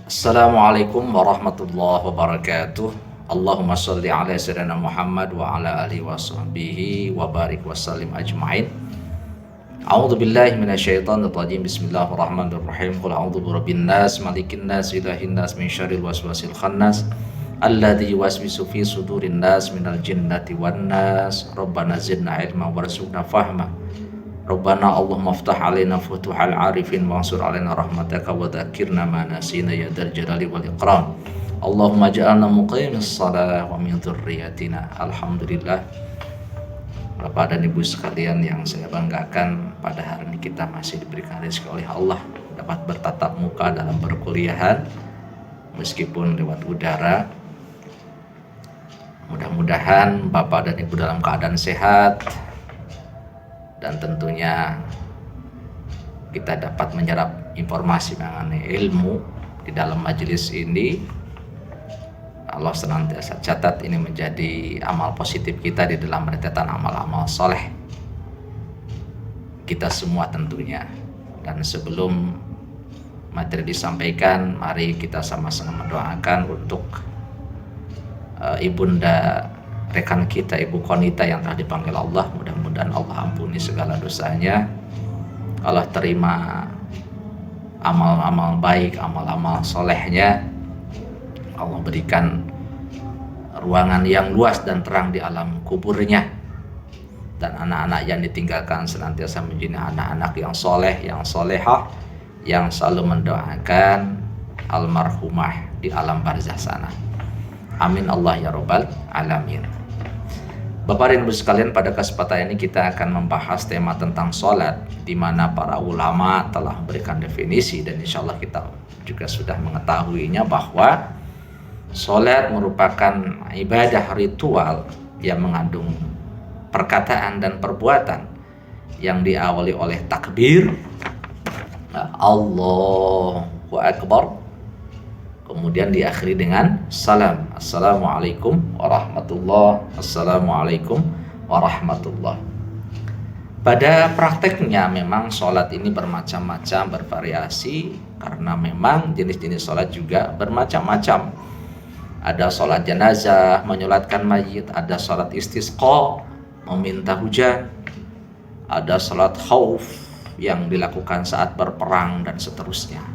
Assalamualaikum warahmatullahi wabarakatuh. Allahumma sholli ala sayyidina Muhammad wa ala alihi wa sahbihi wa barik wa sallim ajma'in. A'udzu billahi minasyaitonir rajim. Bismillahirrahmanirrahim. Qul a'udzu birabbin nas, malikin nas, ilahin nas, min syarril waswasil khannas alladzi yuwaswisu fi sudurin nas minal jinnati wan nas. Rabbana zidna ilma warzuqna fahma. Rabbana Allahumma aftah alaina futuhal arifin wansur alaina rahmataka wa dzakirna ma nasina ya dzal jalali wal ikram. Allahumma ja'alna muqimis shalah wa min dzurriyyatina. Alhamdulillah. Bapak dan Ibu sekalian yang saya banggakan, pada hari ini kita masih diberikan rezeki oleh Allah dapat bertatap muka dalam perkuliahan meskipun lewat udara. Mudah-mudahan Bapak dan Ibu dalam keadaan sehat, dan tentunya kita dapat menyerap informasi mengenai ilmu di dalam majelis ini. Allah senantiasa catat ini menjadi amal positif kita di dalam rentetan amal-amal soleh kita semua tentunya. Dan sebelum materi disampaikan, mari kita sama-sama mendoakan untuk ibunda rekan kita, Ibu Konita yang telah dipanggil Allah. Mudah-mudahan Allah ampuni segala dosanya, Allah terima amal-amal baik, amal-amal solehnya, Allah berikan ruangan yang luas dan terang di alam kuburnya, dan anak-anak yang ditinggalkan senantiasa menjadi anak-anak yang soleh, yang solehah, yang selalu mendoakan almarhumah di alam barzah sana. Amin Allah ya Rabbal alamin. Bapak dan Ibu sekalian, pada kesempatan ini kita akan membahas tema tentang sholat, di mana para ulama telah memberikan definisi, dan insya Allah kita juga sudah mengetahuinya bahwa sholat merupakan ibadah ritual yang mengandung perkataan dan perbuatan yang diawali oleh takbir, Allahu Akbar, kemudian diakhiri dengan salam, Assalamualaikum warahmatullah, Assalamualaikum warahmatullah. Pada prakteknya memang sholat ini bermacam-macam, bervariasi, karena memang jenis-jenis sholat juga bermacam-macam. Ada sholat jenazah, menyolatkan mayit, ada sholat istisqa, meminta hujan, ada sholat khauf yang dilakukan saat berperang, dan seterusnya.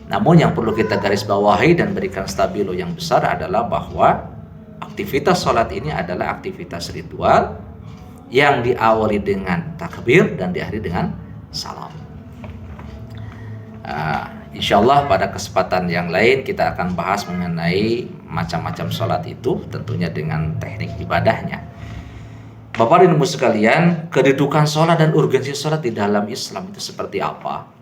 Namun yang perlu kita garis bawahi dan berikan stabilo yang besar adalah bahwa aktivitas sholat ini adalah aktivitas ritual yang diawali dengan takbir dan diakhiri dengan salam. Insya Allah pada kesempatan yang lain kita akan bahas mengenai macam-macam sholat itu, tentunya dengan teknik ibadahnya. Bapak dan Ibu sekalian, kedudukan sholat dan urgensi sholat di dalam Islam itu seperti apa?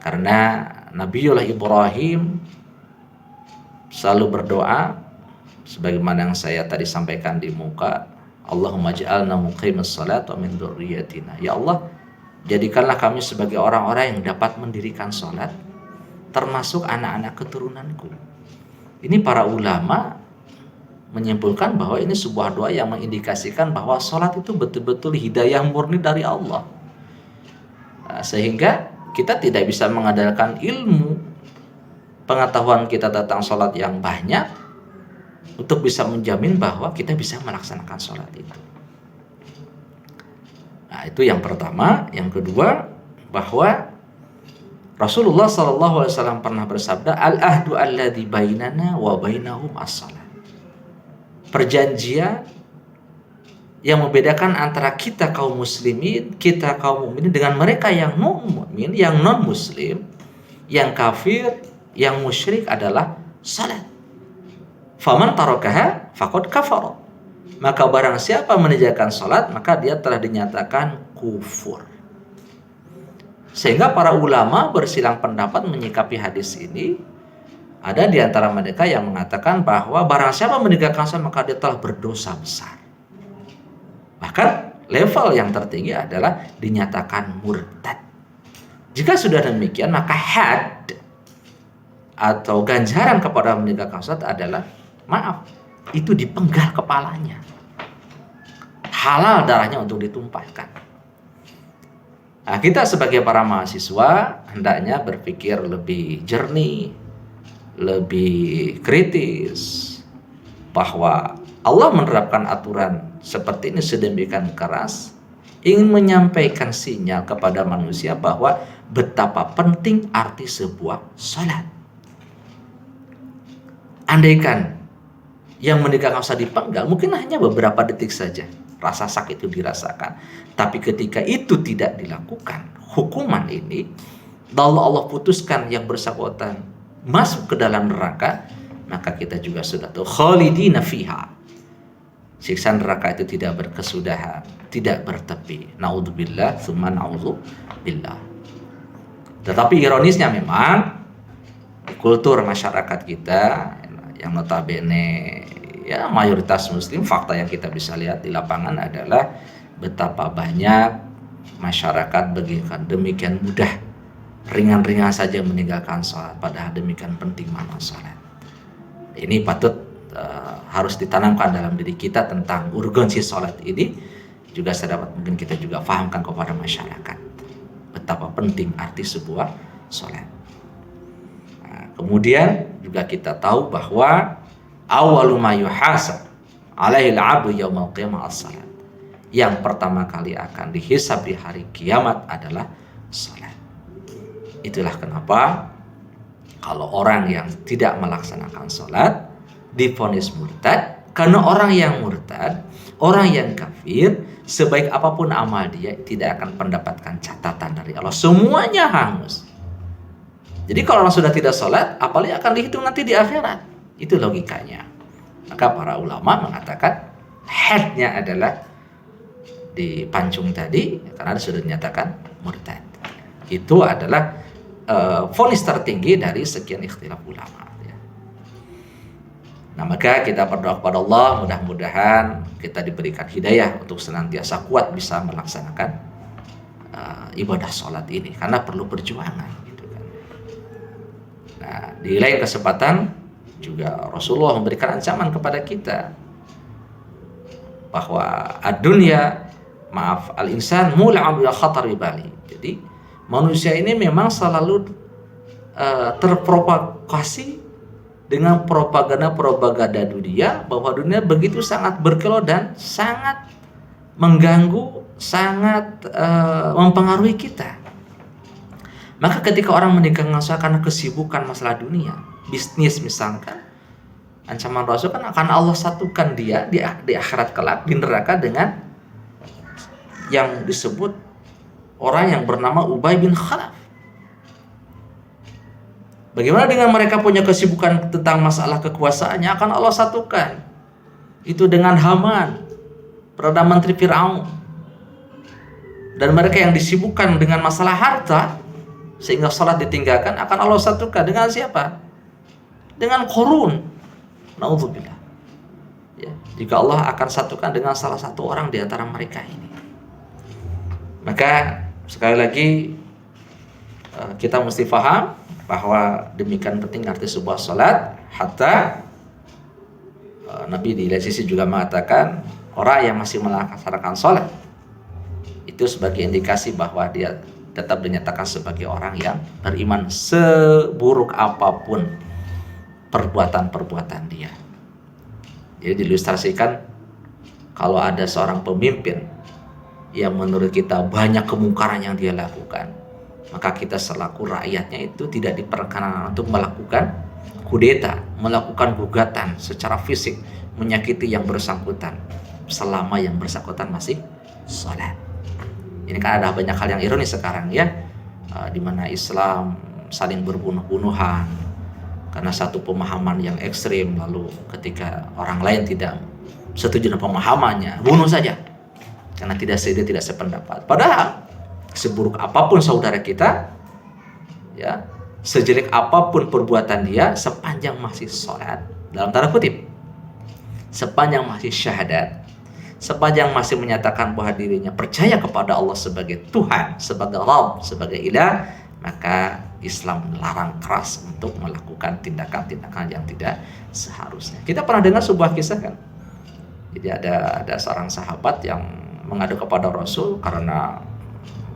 Karena Nabiullah Ibrahim selalu berdoa sebagaimana yang saya tadi sampaikan di muka, Allahumma ja'alna muqimis salat wa min dzurriyyatina. Ya Allah, jadikanlah kami sebagai orang-orang yang dapat mendirikan salat, termasuk anak-anak keturunanku. Ini para ulama menyimpulkan bahwa ini sebuah doa yang mengindikasikan bahwa salat itu betul-betul hidayah murni dari Allah. Sehingga kita tidak bisa mengandalkan ilmu pengetahuan kita tentang sholat yang banyak untuk bisa menjamin bahwa kita bisa melaksanakan sholat itu. Nah, itu yang pertama. Yang kedua, bahwa Rasulullah SAW pernah bersabda, al-ahdu alladzi bainana wa bainahum as-salat. Perjanjian yang membedakan antara kita kaum muslimin, kita kaum mukminin dengan mereka yang non mukmin, yang non muslim, yang kafir, yang musyrik adalah salat. Faman tarakaha faqad kafara. Maka barang siapa meninggalkan salat, maka dia telah dinyatakan kufur. Sehingga para ulama bersilang pendapat menyikapi hadis ini. Ada di antara mereka yang mengatakan bahwa barang siapa meninggalkan salat, maka dia telah berdosa besar. Bahkan level yang tertinggi adalah dinyatakan murtad. Jika sudah demikian, maka had atau ganjaran kepada meninggalkan salat adalah, maaf, itu dipenggal kepalanya, halal darahnya untuk ditumpahkan. Nah, kita sebagai para mahasiswa hendaknya berpikir lebih jernih, lebih kritis, bahwa Allah menerapkan aturan seperti ini sedemikian keras, ingin menyampaikan sinyal kepada manusia bahwa betapa penting arti sebuah salat. Andaikan yang meninggal usah dipenggal, mungkin hanya beberapa detik saja rasa sakit itu dirasakan. Tapi ketika itu tidak dilakukan, hukuman ini, lalu Allah putuskan yang bersangkutan masuk ke dalam neraka, maka kita juga sudah tahu khalidina fiha. Siksa neraka itu tidak berkesudahan, tidak bertepi. Naudzubillah, tsumma naudzubillah. Tetapi ironisnya memang kultur masyarakat kita yang notabene ya mayoritas muslim, fakta yang kita bisa lihat di lapangan adalah betapa banyak masyarakat begitu demikian mudah, ringan-ringan saja meninggalkan sholat, padahal demikian penting makna sholat. Ini patut harus ditanamkan dalam diri kita tentang urgensi sholat ini, juga sedapat mungkin kita juga fahamkan kepada masyarakat betapa penting arti sebuah sholat. Nah, kemudian juga kita tahu bahwa awwalu ma yuhasab alaihi al-'abdu yaumal qiyamah as-salat. Yang pertama kali akan dihisab di hari kiamat adalah salat. Itulah kenapa kalau orang yang tidak melaksanakan salat divonis murtad, karena orang yang murtad, orang yang kafir, sebaik apapun amal dia tidak akan mendapatkan catatan dari Allah, semuanya hangus. Jadi kalau orang sudah tidak salat, apalagi akan dihitung nanti di akhirat. Itu logikanya. Maka para ulama mengatakan headnya adalah di pancung tadi, karena sudah dinyatakan murtad. Itu adalah vonis tertinggi dari sekian ikhtilaf ulama. Ya. Nah, maka kita berdoa kepada Allah, mudah-mudahan kita diberikan hidayah untuk senantiasa kuat bisa melaksanakan ibadah sholat ini, karena perlu perjuangan. Gitu kan. Nah, di lain kesempatan juga Rasulullah memberikan ancaman kepada kita bahwa al-insan mul'am bil khatar bali. Jadi manusia ini memang selalu terprovokasi dengan propaganda dunia, bahwa dunia begitu sangat berkilau dan sangat mengganggu, sangat mempengaruhi kita. Maka ketika orang meninggalkan karena kesibukan masalah dunia, bisnis misalkan, ancaman Rasul kan akan Allah satukan dia di akhirat kelak di neraka dengan yang disebut orang yang bernama Ubay bin Khalaf. Bagaimana dengan mereka punya kesibukan tentang masalah kekuasaannya, akan Allah satukan itu dengan Haman, Perdana Menteri Firaun. Dan mereka yang disibukkan dengan masalah harta sehingga salat ditinggalkan, akan Allah satukan dengan siapa? Dengan Qarun. Naudzubillah. Ya, jika Allah akan satukan dengan salah satu orang di antara mereka ini. Maka sekali lagi kita mesti paham bahwa demikian penting arti sebuah salat, hatta Nabi di lain sisi juga mengatakan orang yang masih melaksanakan salat itu sebagai indikasi bahwa dia tetap dinyatakan sebagai orang yang beriman seburuk apapun perbuatan-perbuatan dia. Jadi diilustrasikan kalau ada seorang pemimpin yang menurut kita banyak kemungkaran yang dia lakukan, maka kita selaku rakyatnya itu tidak diperkenankan untuk melakukan kudeta, melakukan gugatan secara fisik, menyakiti yang bersangkutan selama yang bersangkutan masih sholat. Ini kan ada banyak hal yang ironis sekarang ya, di mana Islam saling berbunuh-bunuhan karena satu pemahaman yang ekstrim, lalu ketika orang lain tidak setuju dengan pemahamannya, bunuh saja karena dia tidak sependapat. Padahal seburuk apapun saudara kita, ya, sejelek apapun perbuatan dia, sepanjang masih sholat, dalam tanda kutip, sepanjang masih syahadat, sepanjang masih menyatakan bahwa dirinya percaya kepada Allah sebagai Tuhan, sebagai Rabb, sebagai Ilah, maka Islam melarang keras untuk melakukan tindakan-tindakan yang tidak seharusnya. Kita pernah dengar sebuah kisah kan, jadi ada seorang sahabat yang mengadu kepada Rasul karena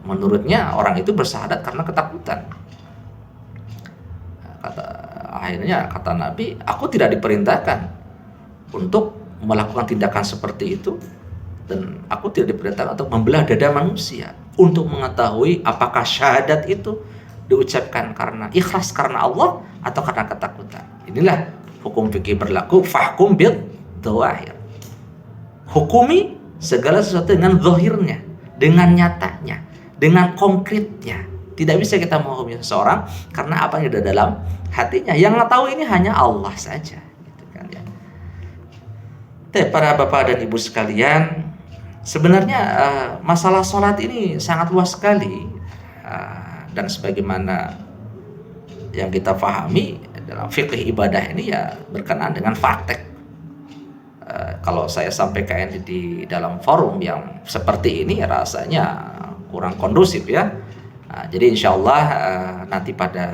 menurutnya orang itu bersyahadat karena ketakutan. Akhirnya kata Nabi, aku tidak diperintahkan untuk melakukan tindakan seperti itu, dan aku tidak diperintahkan untuk membelah dada manusia untuk mengetahui apakah syahadat itu diucapkan karena ikhlas karena Allah atau karena ketakutan. Inilah hukum fikih berlaku, fahkum bil dzawahir. Hukumi segala sesuatu dengan zahirnya, dengan nyatanya, dengan konkretnya. Tidak bisa kita menghukumi seseorang karena apa yang ada dalam hatinya. Yang tahu ini hanya Allah saja, gitu kan ya. Para bapak dan ibu sekalian, sebenarnya masalah sholat ini sangat luas sekali, dan sebagaimana yang kita pahami dalam fikih ibadah ini ya berkenaan dengan praktek. Kalau saya sampaikan di dalam forum yang seperti ini rasanya kurang kondusif ya. Jadi insya Allah nanti pada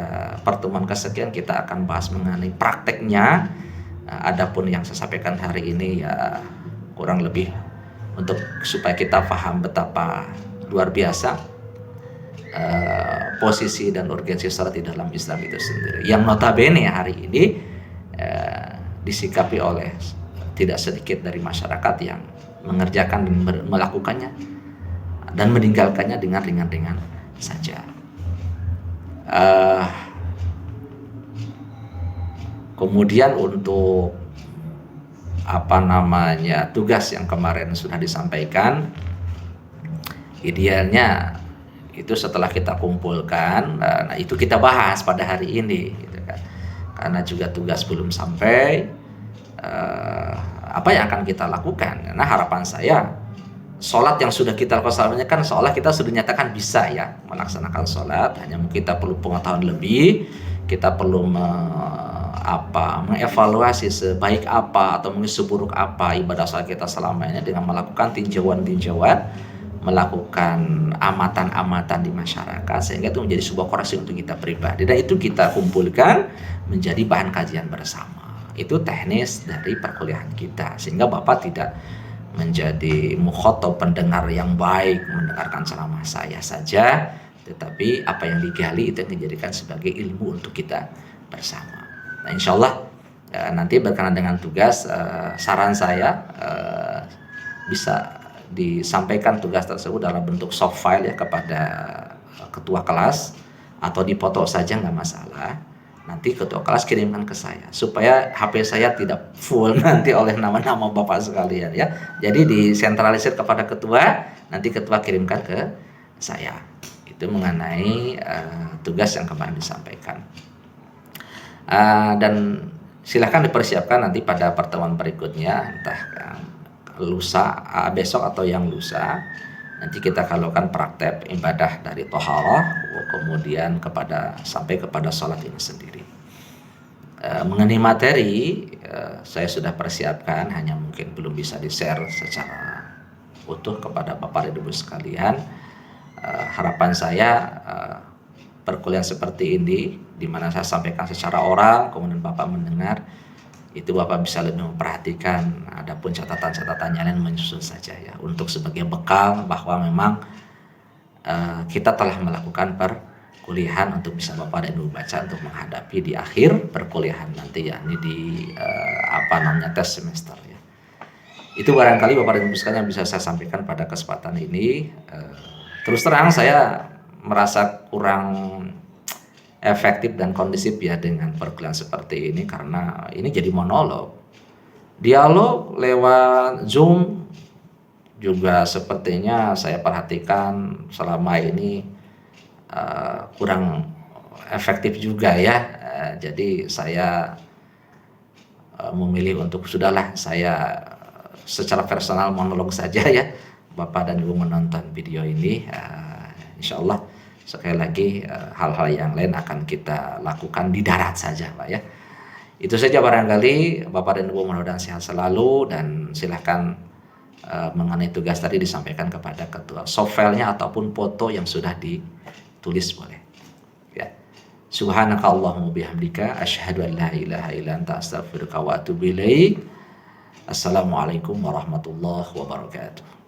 pertemuan kesekian kita akan bahas mengenai prakteknya. Adapun yang saya sampaikan hari ini ya kurang lebih untuk supaya kita paham betapa luar biasa posisi dan urgensi salat di dalam Islam itu sendiri. Yang notabene hari ini disikapi oleh tidak sedikit dari masyarakat yang mengerjakan dan melakukannya dan meninggalkannya dengan ringan-ringan saja. Kemudian untuk tugas yang kemarin sudah disampaikan, idealnya itu setelah kita kumpulkan, nah itu kita bahas pada hari ini, gitu kan. Karena juga tugas belum sampai, apa yang akan kita lakukan? Nah harapan saya, sholat yang sudah kita lakukan selama ini kan seolah kita sudah nyatakan bisa ya melaksanakan sholat, hanya kita perlu pengetahuan lebih, kita perlu mengevaluasi sebaik apa atau mungkin seburuk apa ibadah sholat kita selama ini dengan melakukan tinjauan-tinjauan, melakukan amatan-amatan di masyarakat, sehingga itu menjadi sebuah koreksi untuk kita pribadi, dan itu kita kumpulkan menjadi bahan kajian bersama. Itu teknis dari perkuliahan kita, sehingga Bapak tidak menjadi mukhotob pendengar yang baik mendengarkan ceramah saya saja, tetapi apa yang digali itu dijadikan sebagai ilmu untuk kita bersama. Nah insya Allah nanti berkenaan dengan tugas, saran saya bisa disampaikan tugas tersebut dalam bentuk soft file ya kepada ketua kelas, atau dipoto saja nggak masalah. Nanti ketua kelas kirimkan ke saya supaya HP saya tidak full nanti oleh nama-nama bapak sekalian ya. Jadi disentralisir kepada ketua, nanti ketua kirimkan ke saya. Itu mengenai tugas yang kemarin disampaikan. Dan silahkan dipersiapkan nanti pada pertemuan berikutnya, entah lusa, besok atau yang lusa. Nanti kita lakukan praktek ibadah dari toharah, kemudian sampai kepada sholat ini sendiri. Mengenai materi, saya sudah persiapkan, hanya mungkin belum bisa di-share secara utuh kepada Bapak dan Ibu sekalian. Harapan saya perkuliahan seperti ini, di mana saya sampaikan secara oral, kemudian Bapak mendengar, itu Bapak bisa lebih memperhatikan, adapun catatan-catatan yang lain menyusul saja ya, untuk sebagai bekal bahwa memang kita telah melakukan perkuliahan untuk bisa Bapak dan Ibu baca untuk menghadapi di akhir perkuliahan nanti ya, ini di tes semester ya. Itu barangkali Bapak dan Ibu sekalian yang bisa saya sampaikan pada kesempatan ini. Terus terang saya merasa kurang efektif dan kondisif ya dengan perkuliahan seperti ini, karena ini jadi monolog. Dialog lewat Zoom juga sepertinya saya perhatikan selama ini kurang efektif juga ya. Jadi saya memilih untuk sudahlah, saya secara personal monolog saja ya. Bapak dan Ibu menonton video ini, insya Allah sekali lagi hal-hal yang lain akan kita lakukan di darat saja Pak ya. Itu saja barangkali. Bapak dan Ibu mudah-mudahan sehat selalu, dan silahkan mengenai tugas tadi disampaikan kepada ketua. Soft file-nya ataupun foto yang sudah ditulis boleh ya. Subhanaka Allahumma bihamdika asyhadu an la ilaha illa anta astaghfiruka wa atubu ilaik. Assalamualaikum warahmatullahi wabarakatuh.